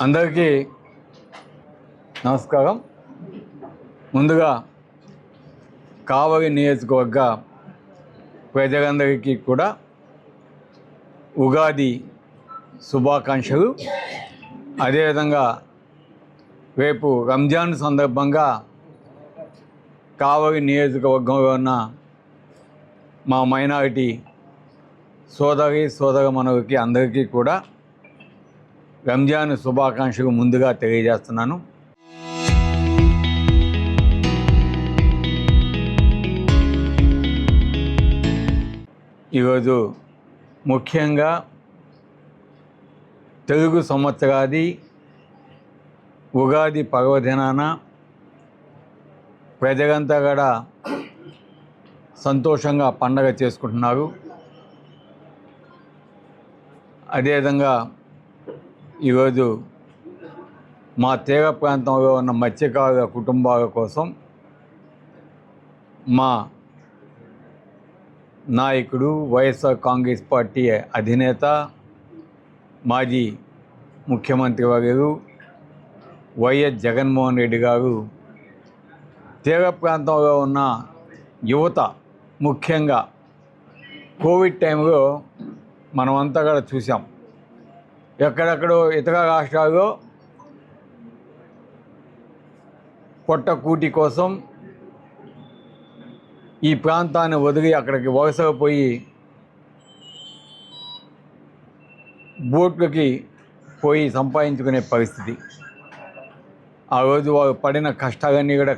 అందరికీ నమస్కారం. ముందుగా కావలి నియోజకవర్గ ప్రజలందరికీ కూడా ఉగాది శుభాకాంక్షలు. అదేవిధంగా రేపు రంజాన్ సందర్భంగా కావలి నియోజకవర్గంలో ఉన్న మా మైనారిటీ సోదరమణులకి అందరికీ కూడా రంజాన్ శుభాకాంక్షలు ముందుగా తెలియజేస్తున్నాను. ఈరోజు ముఖ్యంగా తెలుగు సంవత్సరాది ఉగాది పర్వదినాన ప్రజలంతా కూడా సంతోషంగా పండగ చేసుకుంటున్నారు. అదేవిధంగా ఈరోజు మా తీర ప్రాంతంలో ఉన్న మత్స్యకారుల కుటుంబాల కోసం మా నాయకుడు వైఎస్ఆర్ కాంగ్రెస్ పార్టీ అధినేత మాజీ ముఖ్యమంత్రి వర్యులు వైఎస్ జగన్మోహన్ రెడ్డి గారు తీర ప్రాంతంలో ఉన్న యువత ముఖ్యంగా కోవిడ్ టైంలో మనమంతా కూడా చూసాం. ఎక్కడెక్కడో ఇతర రాష్ట్రాల్లో పొట్టకూటి కోసం ఈ ప్రాంతాన్ని వదిలి అక్కడికి వలసగా పోయి బోట్లకి పోయి సంపాదించుకునే పరిస్థితి. ఆ రోజు వారు పడిన కష్టాలన్నీ కూడా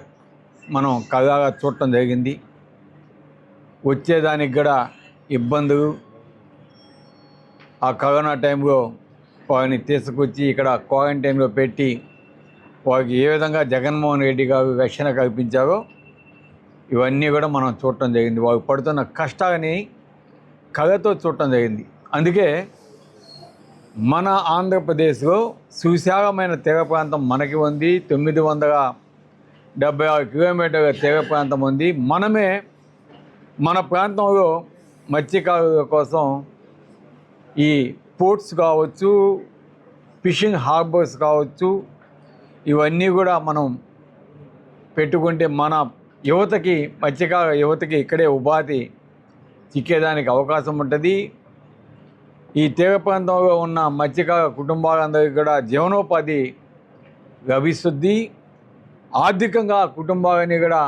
మనం కళ్ళారా చూడటం జరిగింది. వచ్చేదానికి కూడా ఇబ్బందులు. ఆ కరోనా టైంలో వారిని తీసుకొచ్చి ఇక్కడ క్వారంటైన్లో పెట్టి వారికి ఏ విధంగా జగన్మోహన్ రెడ్డి గారు రక్షణ కల్పించారో ఇవన్నీ కూడా మనం చూడటం జరిగింది. వారు పడుతున్న కష్టాలని కళతో చూడటం జరిగింది. అందుకే మన ఆంధ్రప్రదేశ్లో సువిశాలమైన తీర ప్రాంతం మనకి ఉంది. 976 కిలోమీటర్ల తీర ప్రాంతం ఉంది. మనమే మన ప్రాంతంలో మత్స్యకారుల కోసం ఈ పోర్ట్స్ కావచ్చు, ఫిషింగ్ హార్బర్స్ కావచ్చు, ఇవన్నీ కూడా మనం పెట్టుకుంటే మన యువతకి, మత్స్యకార యువతకి ఇక్కడే ఉపాధి చిక్కేదానికి అవకాశం ఉంటుంది. ఈ తీర ప్రాంతంలో ఉన్న మత్స్యకార కుటుంబాలందరికీ కూడా జీవనోపాధి లభిస్తుంది. ఆర్థికంగా కుటుంబాలన్నీ కూడా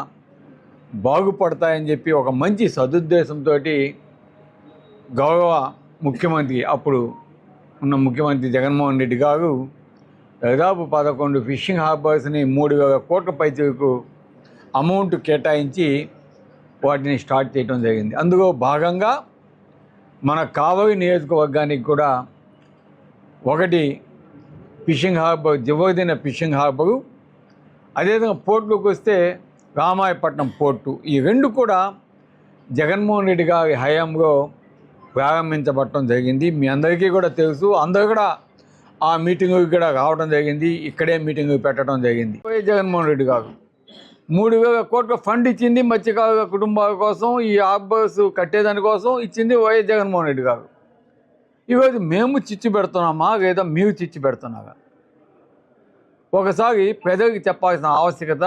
బాగుపడతాయని చెప్పి ఒక మంచి సదుద్దేశంతో గౌరవ ముఖ్యమంత్రి, అప్పుడు ఉన్న ముఖ్యమంత్రి జగన్మోహన్ రెడ్డి గారు దాదాపు 11 ఫిషింగ్ హార్బర్స్ని 3,000 కోట్ల పైచలకు అమౌంట్ కేటాయించి వాటిని స్టార్ట్ చేయడం జరిగింది. అందులో భాగంగా మన కావలి నియోజకవర్గానికి కూడా ఒకటి ఫిషింగ్ హార్బర్, జవోదిన ఫిషింగ్ హార్బరు, అదేవిధంగా పోర్టులోకి వస్తే రామాయపట్నం పోర్టు, ఈ రెండు కూడా జగన్మోహన్ రెడ్డి గారి హయాంలో ప్రారంభించబడటం జరిగింది. మీ అందరికీ కూడా తెలుసు. అందరూ కూడా ఆ మీటింగ్కి కూడా రావడం జరిగింది. ఇక్కడే మీటింగ్ పెట్టడం జరిగింది. వైఎస్ జగన్మోహన్ రెడ్డి గారు 3,000 కోట్ల ఫండ్ ఇచ్చింది మత్స్యకారుల కుటుంబాల కోసం. ఈ హార్బర్స్ కట్టేదానికోసం ఇచ్చింది వైఎస్ జగన్మోహన్ రెడ్డి గారు. ఈరోజు మేము చిచ్చు పెడుతున్నామా లేదా మీరు చిచ్చు పెడుతున్నారా? ఒకసారి ప్రజలకు చెప్పాల్సిన ఆవశ్యకత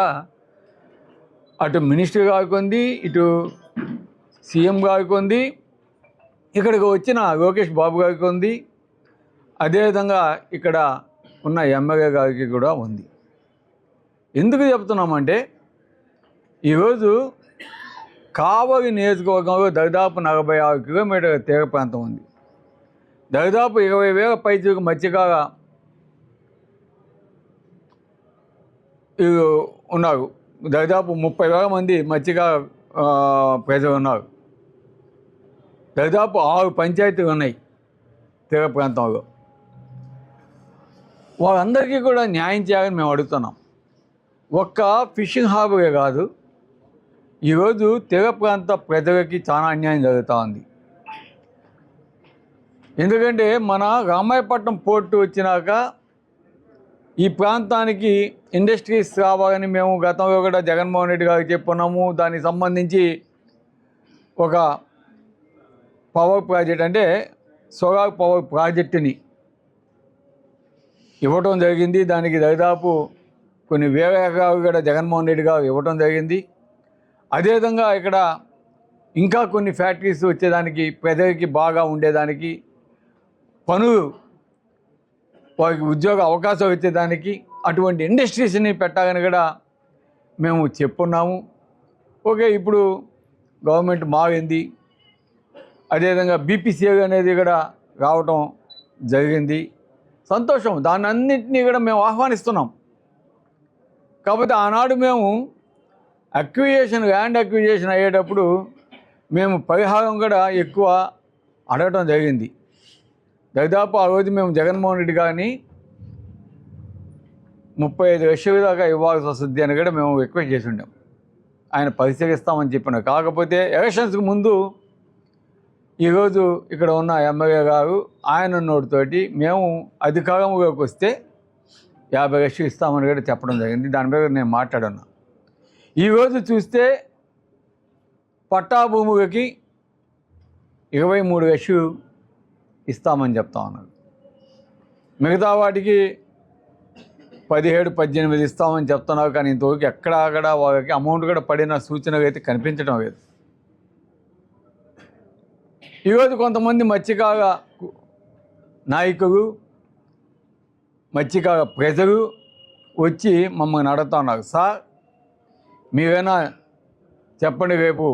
అటు మినిస్టర్ గారికి ఉంది, ఇటు సీఎం గారికి ఉంది, ఇక్కడికి వచ్చిన లోకేష్ బాబు గారికి ఉంది, అదేవిధంగా ఇక్కడ ఉన్న ఎమ్మెల్యే గారికి కూడా ఉంది. ఎందుకు చెప్తున్నామంటే ఈరోజు కావలి నియోజకవర్గంలో దాదాపు 46 కిలోమీటర్ల తీర ప్రాంతం ఉంది. దాదాపు 20,000 పైచలకు మత్స్యకార ఉన్నారు. దాదాపు 30,000 మంది మత్స్యకార ప్రజలు ఉన్నారు. దాదాపు 6 పంచాయతీలు ఉన్నాయి తీర ప్రాంతంలో. వాళ్ళందరికీ కూడా న్యాయం చేయాలని మేము అడుగుతున్నాం. ఒక్క ఫిషింగ్ హార్బరే కాదు, ఈరోజు తీర ప్రాంత ప్రజలకి చాలా అన్యాయం జరుగుతూ ఉంది. ఎందుకంటే మన రామాయపట్నం పోర్టు వచ్చినాక ఈ ప్రాంతానికి ఇండస్ట్రీస్ రావాలని మేము గతంలో కూడా జగన్మోహన్ రెడ్డి గారికి చెప్పున్నాము. దానికి సంబంధించి ఒక పవర్ ప్రాజెక్ట్ అంటే సోలార్ పవర్ ప్రాజెక్టుని ఇవ్వటం జరిగింది. దానికి దాదాపు కొన్ని వేల ఎకరాలు కూడా జగన్మోహన్ రెడ్డి గారు ఇవ్వటం జరిగింది. అదేవిధంగా ఇక్కడ ఇంకా కొన్ని ఫ్యాక్టరీస్ వచ్చేదానికి, ప్రజలకి బాగా ఉండేదానికి, పనులు వారికి ఉద్యోగ అవకాశం వచ్చేదానికి అటువంటి ఇండస్ట్రీస్ని పెట్టాలని కూడా మేము చెప్పున్నాము. ఓకే, ఇప్పుడు గవర్నమెంట్ మారింది. అదేవిధంగా బీపీసీఎల్ అనేది కూడా రావటం జరిగింది. సంతోషం, దాన్ని అన్నింటినీ కూడా మేము ఆహ్వానిస్తున్నాం. కాకపోతే ఆనాడు మేము ల్యాండ్ అక్విజిషన్ అయ్యేటప్పుడు మేము పరిహారం కూడా ఎక్కువ అడగటం జరిగింది. దాదాపు ఆ రోజు మేము జగన్మోహన్ రెడ్డి గారిని 35 లక్షల దాకా ఇవ్వాల్సి వస్తుంది అని కూడా మేము రిక్వెస్ట్ చేసి ఉండాం. ఆయన పరిశీలిస్తామని చెప్పిన. కాకపోతే ఎలక్షన్స్కి ముందు ఈరోజు ఇక్కడ ఉన్న ఎమ్మెల్యే గారు ఆయన నోటితోటి మేము అధికారంలోకి వస్తే 50 లక్షలు ఇస్తామని కూడా చెప్పడం జరిగింది. దాని మీద నేను మాట్లాడాను. ఈరోజు చూస్తే పట్టా భూములకి 23 లక్షలు ఇస్తామని చెప్తా ఉన్నారు. మిగతా వాటికి 17-18 ఇస్తామని చెప్తున్నారు. కానీ ఇంతవరకు ఎక్కడక్కడ వాళ్ళకి అమౌంట్ కూడా పడిన సూచనలు అయితే కనిపించడం లేదు. ఈరోజు కొంతమంది మత్స్యకార నాయకులు, మత్స్యకార ప్రజలు వచ్చి మమ్మల్ని అడుగుతా ఉన్నారు, సార్ మీరైనా చెప్పండి, రేపు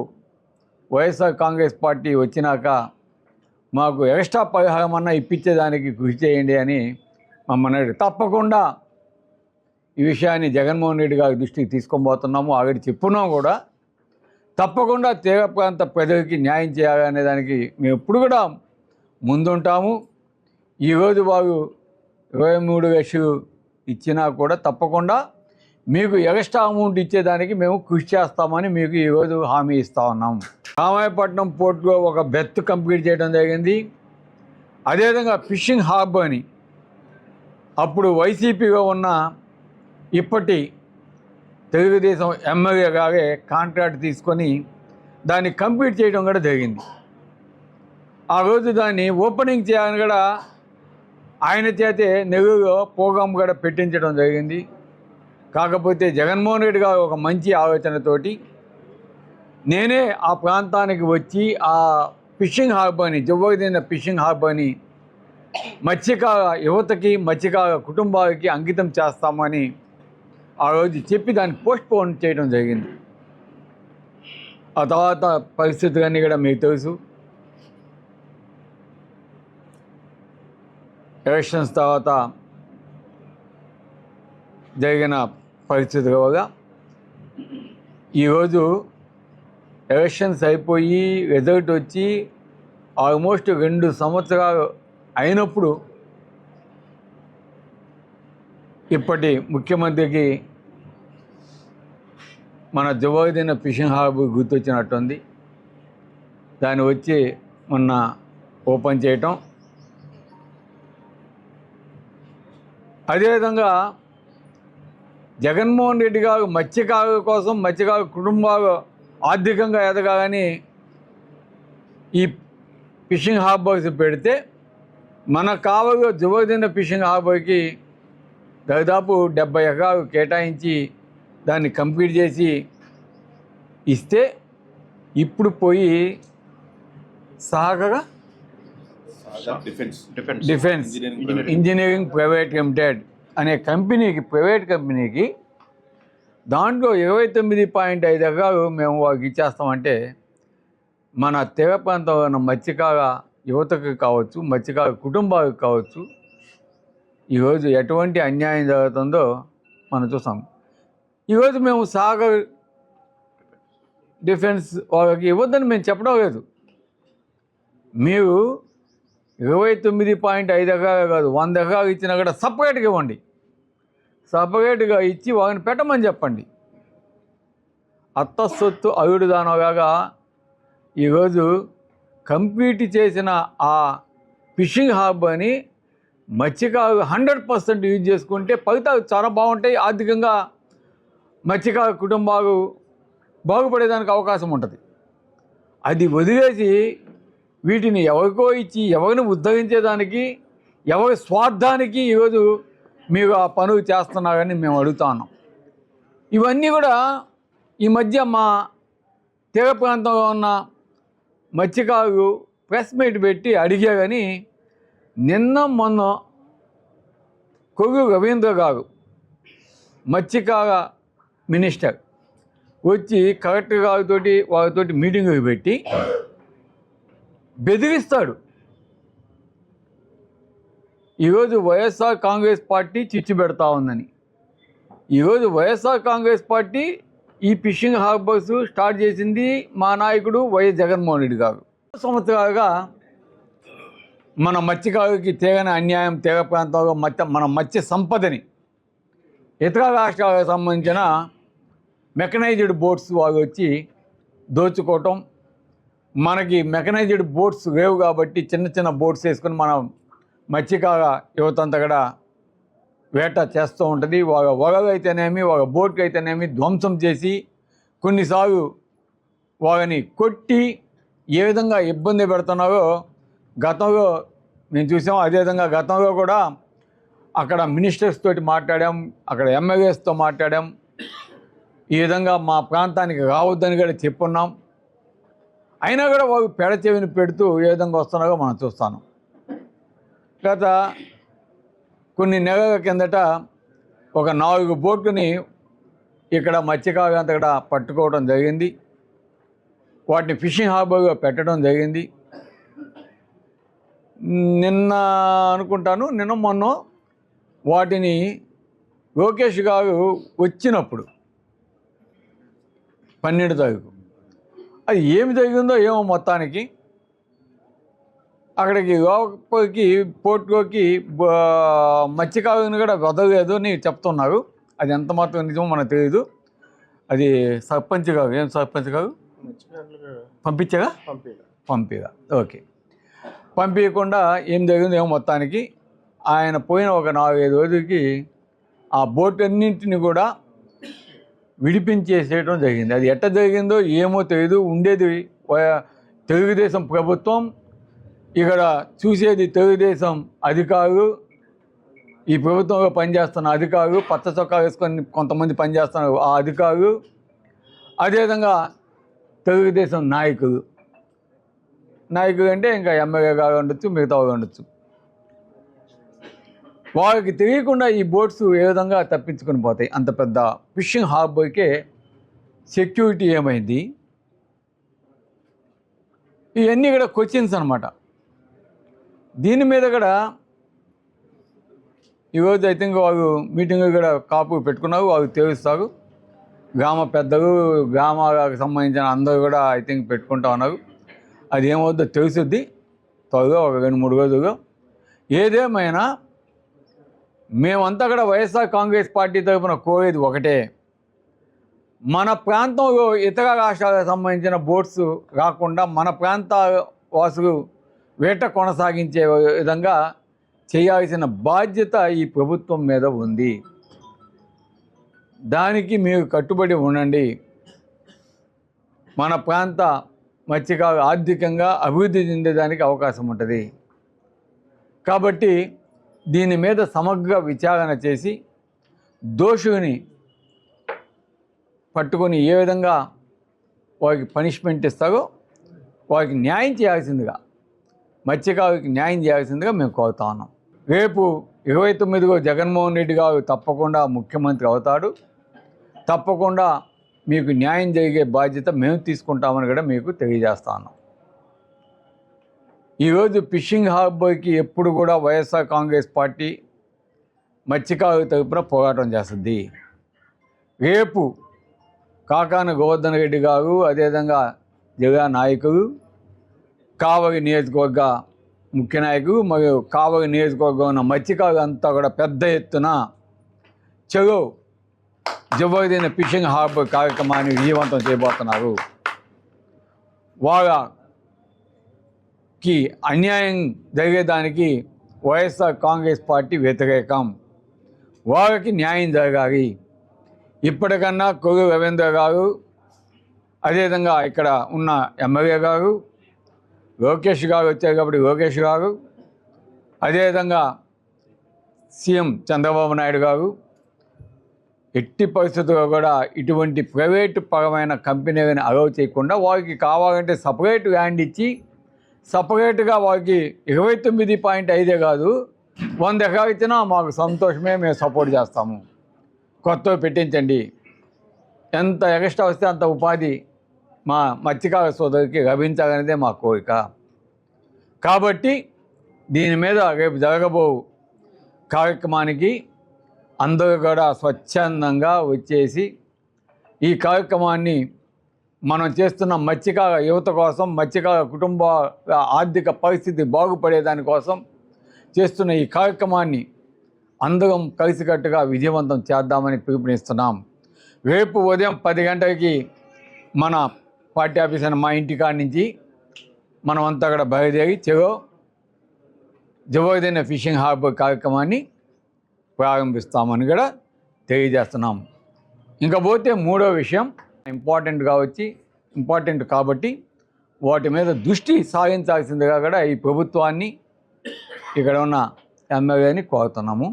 వైఎస్ఆర్ కాంగ్రెస్ పార్టీ వచ్చినాక మాకు ఎక్స్ట్రా పరిహారం అన్నా ఇప్పించేదానికి కృషి చేయండి అని మమ్మల్ని అడిగి. తప్పకుండా ఈ విషయాన్ని జగన్మోహన్ రెడ్డి గారి దృష్టికి తీసుకొని పోతున్నాము. ఆల్రెడీ చెప్పున్నాం కూడా. తప్పకుండా తీర ప్రాంత ప్రజలకి న్యాయం చేయాలనే దానికి మేము ఎప్పుడు కూడా ముందుంటాము. ఈరోజు వారు 23 లక్షలు ఇచ్చినా కూడా తప్పకుండా మీకు ఎక్స్ట్రా అమౌంట్ ఇచ్చేదానికి మేము కృషి చేస్తామని మీకు ఈరోజు హామీ ఇస్తూ ఉన్నాం. రామాయపట్నం పోర్టులో ఒక బెర్త్ కంప్లీట్ చేయడం జరిగింది. అదేవిధంగా ఫిషింగ్ హార్బ్ అని అప్పుడు వైసీపీగా ఉన్న ఇప్పటి తెలుగుదేశం ఎమ్మెల్యే గారే కాంట్రాక్ట్ తీసుకొని దాన్ని కంప్లీట్ చేయడం కూడా జరిగింది. ఆ రోజు దాన్ని ఓపెనింగ్ చేయాలని కూడా ఆయన చేతే నెల్లూరులో ప్రోగ్రాం కూడా పెట్టించడం జరిగింది. కాకపోతే జగన్మోహన్ రెడ్డి గారు ఒక మంచి ఆలోచనతోటి నేనే ఆ ప్రాంతానికి వచ్చి ఆ ఫిషింగ్ హార్బర్ని, జవ్వదిన ఫిషింగ్ హార్బర్ని మత్స్యకార యువతకి, మత్స్యకార కుటుంబాలకి అంకితం చేస్తామని ఆ రోజు చెప్పి దాన్ని పోస్ట్పోన్ చేయడం జరిగింది. ఆ తర్వాత పరిస్థితులన్నీ కూడా మీకు తెలుసు. ఎలక్షన్స్ తర్వాత జరిగిన పరిస్థితుల వల్ల ఈరోజు ఎలక్షన్స్ అయిపోయి రిజల్ట్ వచ్చి ఆల్మోస్ట్ 2 సంవత్సరాలు అయినప్పుడు ఇప్పటి ముఖ్యమంత్రికి మన జవాదిన ఫిషింగ్ హార్బర్ గుర్తొచ్చినట్టుంది. దాన్ని వచ్చి మొన్న ఓపెన్ చేయటం. అదేవిధంగా జగన్మోహన్ రెడ్డి గారు మత్స్యకారుల కోసం, మత్స్యకారు కుటుంబాలు ఆర్థికంగా ఎదగాలని ఈ ఫిషింగ్ హార్బర్స్ పెడితే మన కావలిలో జవాదిన ఫిషింగ్ హార్బర్కి దాదాపు 70 ఎకరాలు కేటాయించి దాన్ని కంప్లీట్ చేసి ఇస్తే ఇప్పుడు పోయి సహకార డిఫెన్స్ ఇంజనీరింగ్ ప్రైవేట్ లిమిటెడ్ అనే కంపెనీకి, ప్రైవేట్ కంపెనీకి దాంట్లో 29.5 ఎకరాలు మేము వాళ్ళకి ఇచ్చేస్తామంటే మన తీర ప్రాంతంలో ఉన్న మత్స్యకార యువతకు కావచ్చు, మత్స్యకార కుటుంబాలకు కావచ్చు ఈరోజు ఎటువంటి అన్యాయం జరుగుతుందో మనం చూసాం. ఈరోజు మేము సాగర్ డిఫెన్స్ వాళ్ళకి ఇవ్వద్దని మేము చెప్పడం లేదు. మీరు 29.5 ఎకరాలు కాదు, 100 ఎకరాలు ఇచ్చినా కూడా సపరేట్గా ఇవ్వండి. సపరేట్గా ఇచ్చి వాళ్ళని పెట్టమని చెప్పండి. అత్తసొత్తు అవిడు దానలాగా ఈరోజు కంప్లీట్ చేసిన ఆ ఫిషింగ్ హార్బర్ని మత్స్యకారు 100% యూజ్ చేసుకుంటే ఫలితాలు చాలా బాగుంటాయి. ఆర్థికంగా మత్స్యకార కుటుంబాలు బాగుపడేదానికి అవకాశం ఉంటుంది. అది వదిలేసి వీటిని ఎవరికో ఇచ్చి ఎవరిని ఉద్ధరించేదానికి, ఎవరి స్వార్థానికి ఈరోజు మీరు ఆ పనులు చేస్తున్నారని మేము అడుగుతా ఉన్నాం. ఇవన్నీ కూడా ఈ మధ్య మా తీర ప్రాంతంలో ఉన్న మత్స్యకారులు ప్రెస్ మీట్ పెట్టి అడిగారని నిన్న మొన్న కొవ్వూరు రవీంద్ర గారు మత్స్యకార మినిస్టర్ వచ్చి కలెక్టర్ గారితో వారితోటి మీటింగ్ పెట్టి బెదిరిస్తాడు. ఈరోజు వైఎస్ఆర్ కాంగ్రెస్ పార్టీ చిచ్చు పెడతా ఉందని. ఈరోజు వైఎస్ఆర్ కాంగ్రెస్ పార్టీ ఈ ఫిషింగ్ హార్బర్స్ స్టార్ట్ చేసింది మా నాయకుడు వైఎస్ జగన్మోహన్ రెడ్డి గారు. సంవత్సరాలుగా మన మత్స్యకారులకి తీరని అన్యాయం, తీర ప్రాంతంలో మన మత్స్య సంపదని ఇతర రాష్ట్రాలకు సంబంధించిన మెకనైజ్డ్ బోట్స్ వాళ్ళు వచ్చి దోచుకోవటం. మనకి మెకనైజ్డ్ బోట్స్ లేవు కాబట్టి చిన్న చిన్న బోట్స్ వేసుకొని మన మత్స్యకార యువత అంతా కూడా వేట చేస్తూ ఉంటుంది. వాళ్ళ వలలు అయితేనేమి, వాళ్ళ బోట్కి అయితేనేమి ధ్వంసం చేసి కొన్నిసార్లు వాళ్ళని కొట్టి ఏ విధంగా ఇబ్బంది పెడుతున్నారో గతంలో మేము చూసాం. అదేవిధంగా గతంలో కూడా అక్కడ మినిస్టర్స్ తోటి మాట్లాడాం, అక్కడ ఎమ్మెల్యేస్తో మాట్లాడాం. ఈ విధంగా మా ప్రాంతానికి రావద్దని కూడా చెప్పున్నాం. అయినా కూడా వాళ్ళు పెడచెవిని పెడుతూ ఏ విధంగా వస్తున్నారో మనం చూస్తాను. గత కొన్ని నెలల కిందట ఒక 4 బోట్లని ఇక్కడ మత్స్యకారులు అంతా కూడా పట్టుకోవడం జరిగింది. వాటిని ఫిషింగ్ హార్బర్గా పెట్టడం జరిగింది. నిన్న అనుకుంటాను, నిన్న మొన్న వాటిని లోకేష్ గారు వచ్చినప్పుడు 12 తారీఖు అది ఏమి జరిగిందో ఏమో మొత్తానికి అక్కడికి లోపలికి పోర్టులోకి మత్స్యకారుని కూడా వదలలేదు అని చెప్తున్నారు. అది ఎంత మాత్రం నిజమో మనకు తెలియదు. అది సర్పంచ్ గారు, ఏం సర్పంచ్ గారు పంపించగా ఓకే, పంపించకుండా ఏం జరిగిందో ఏమో మొత్తానికి ఆయన పోయిన ఒక 4-5 రోజులకి ఆ బోట్ అన్నింటిని కూడా విడిపించేసేయడం జరిగింది. అది ఎట్ట జరిగిందో ఏమో తెలియదు. ఉండేది తెలుగుదేశం ప్రభుత్వం, ఇక్కడ చూసేది తెలుగుదేశం అధికారులు, ఈ ప్రభుత్వంలో పనిచేస్తున్న అధికారులు, పచ్చ చొక్కా వేసుకొని కొంతమంది పనిచేస్తున్నారు ఆ అధికారులు, అదేవిధంగా తెలుగుదేశం నాయకులు అంటే ఇంకా ఎమ్మెల్యే గారు ఉండొచ్చు, మిగతా వాళ్ళు ఉండొచ్చు. వాళ్ళకి తెలియకుండా ఈ బోట్స్ ఏ విధంగా తప్పించుకొని పోతాయి. అంత పెద్ద ఫిషింగ్ హార్బర్కే సెక్యూరిటీ ఏమైంది? ఇవన్నీ కూడా క్వశ్చన్స్ అనమాట. దీని మీద కూడా ఈరోజు ఐ థింక్ వాళ్ళు మీటింగ్ కూడా కాపు పెట్టుకున్నారు, వాళ్ళు తెలుస్తారు. గ్రామ పెద్దలు, గ్రామాలకు సంబంధించిన అందరూ కూడా ఐ థింక్ పెట్టుకుంటా ఉన్నారు. అది ఏమవుద్దో తెలుసుద్ది త్వరగా, ఒక 2-3 రోజులుగా. ఏదేమైనా మేమంతా కూడా వైఎస్ఆర్ కాంగ్రెస్ పార్టీ తరఫున కోరేది ఒకటే, మన ప్రాంతంలో ఇతర రాష్ట్రాలకు సంబంధించిన బోట్స్ రాకుండా మన ప్రాంత వాసులు వేట కొనసాగించే విధంగా చేయాల్సిన బాధ్యత ఈ ప్రభుత్వం మీద ఉంది. దానికి మీరు కట్టుబడి ఉండండి. మన ప్రాంత మత్స్యకారులు ఆర్థికంగా అభివృద్ధి చెందేదానికి అవకాశం ఉంటుంది. కాబట్టి దీని మీద సమగ్ర విచారణ చేసి దోషుని పట్టుకొని ఏ విధంగా వారికి పనిష్మెంట్ ఇస్తారో వారికి న్యాయం చేయాల్సిందిగా, మత్స్యకారులకి న్యాయం చేయాల్సిందిగా మేము కోరుతా ఉన్నాం. రేపు 29వ జగన్మోహన్ రెడ్డి గారు తప్పకుండా ముఖ్యమంత్రి అవుతాడు. తప్పకుండా మీకు న్యాయం జరిగే బాధ్యత మేము తీసుకుంటామని కూడా మీకు తెలియజేస్తా ఉన్నాం. ఈరోజు ఫిషింగ్ హార్బర్కి ఎప్పుడు కూడా వైఎస్ఆర్ కాంగ్రెస్ పార్టీ మత్స్యకారుల తరపున పోరాటం చేస్తుంది. రేపు కాకాన గోవర్ధన్ రెడ్డి గారు, అదేవిధంగా జిల్లా నాయకులు, కావలి నియోజకవర్గ ముఖ్య నాయకులు మరియు కావలి నియోజకవర్గం ఉన్న మత్స్యకారులు అంతా కూడా పెద్ద ఎత్తున చెలో జబర్దస్త్ ఫిషింగ్ హార్బర్ కార్యక్రమాన్ని విజయవంతం చేయబోతున్నారు. వాళ్ళకి అన్యాయం జరిగేదానికి వైఎస్ఆర్ కాంగ్రెస్ పార్టీ వ్యతిరేకం. వాళ్ళకి న్యాయం జరగాలి. ఇప్పటికన్నా కొవ్వూరు రవీంద్ర గారు, అదేవిధంగా ఇక్కడ ఉన్న ఎమ్మెల్యే గారు, లోకేష్ గారు వచ్చారు కాబట్టి లోకేష్ గారు, అదేవిధంగా సీఎం చంద్రబాబు నాయుడు గారు ఎట్టి పరిస్థితుల్లో కూడా ఇటువంటి ప్రైవేటు పరమైన కంపెనీని అలౌ చేయకుండా వారికి కావాలంటే సపరేట్ ల్యాండ్ ఇచ్చి సపరేట్గా వారికి 29.5 కాదు 100 ఎకరాలు ఇచ్చినా మాకు సంతోషమే, మేము సపోర్ట్ చేస్తాము. కొత్తవి పెట్టించండి. ఎంత ఎక్స్ట్రా వస్తే అంత ఉపాధి మా మత్స్యకార సోదరికి లభించాలనేదే మా కోరిక. కాబట్టి దీని మీద రేపు జరగబో కార్యక్రమానికి అందరూ కూడా స్వచ్ఛందంగా వచ్చేసి ఈ కార్యక్రమాన్ని మనం చేస్తున్న మత్స్యకార యువత కోసం, మత్స్యకార కుటుంబ ఆర్థిక పరిస్థితి బాగుపడేదానికోసం చేస్తున్న ఈ కార్యక్రమాన్ని అందరం కలిసికట్టుగా విజయవంతం చేద్దామని పిలుపునిస్తున్నాం. రేపు ఉదయం 10 గంటలకి మన పార్టీ ఆఫీస్ అయిన మా ఇంటికాడ నుంచి మనం అంతా కూడా బయలుదేరి జబర్దస్త్ ఫిషింగ్ హార్బర్ కార్యక్రమాన్ని ప్రారంభిస్తామని కూడా తెలియజేస్తున్నాం. ఇంకా పోతే మూడో విషయం ఇంపార్టెంట్ కాబట్టి వాటి మీద దృష్టి సాగించాల్సిందిగా కూడా ఈ ప్రభుత్వాన్ని, ఇక్కడ ఉన్న ఎమ్మెల్యేని కోరుతున్నాము.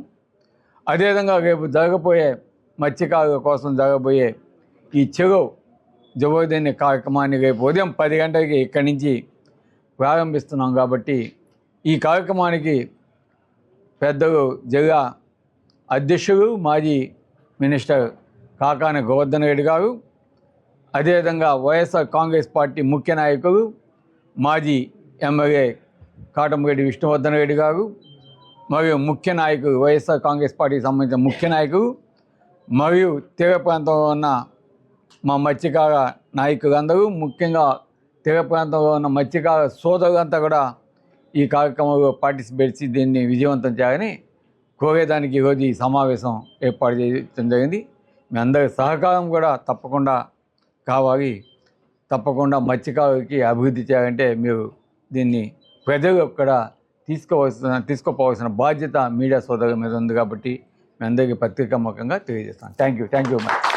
అదేవిధంగా రేపు జరగబోయే మత్స్యకారుల కోసం జరగబోయే ఈ జబర్దస్త్ కార్యక్రమాన్ని రేపు ఉదయం 10 గంటలకి ఇక్కడి నుంచి ప్రారంభిస్తున్నాం. కాబట్టి ఈ కార్యక్రమానికి పెద్దలు జిల్లా అధ్యక్షులు, మాజీ మినిస్టర్ కాకాని గోవర్ధన్ రెడ్డి గారు, అదేవిధంగా వైఎస్ఆర్ కాంగ్రెస్ పార్టీ ముఖ్య నాయకులు, మాజీ ఎమ్మెల్యే కాటంరెడ్డి విష్ణువర్ధన్ రెడ్డి గారు, మరియు ముఖ్య నాయకులు, వైఎస్ఆర్ కాంగ్రెస్ పార్టీకి సంబంధించిన ముఖ్య నాయకులు, మరియు తీర ప్రాంతంలో ఉన్న మా మత్స్యకార నాయకులందరూ, ముఖ్యంగా తీర ప్రాంతంలో ఉన్న మత్స్యకార సోదరులంతా కూడా ఈ కార్యక్రమంలో పార్టిసిపేట్ చేసి దీన్ని విజయవంతం చేయాలని కోరేదానికి ఈరోజు ఈ సమావేశం ఏర్పాటు చేయడం జరిగింది. మీ అందరి సహకారం కూడా తప్పకుండా కావాలి. తప్పకుండా మత్స్యకారులకి అభివృద్ధి చేయాలంటే మీరు దీన్ని ప్రజలు కూడా తీసుకోపోవాల్సిన బాధ్యత మీడియా సోదరుల మీద ఉంది. కాబట్టి మీ అందరికీ పత్రికాముఖంగా తెలియజేస్తాను. Thank you much.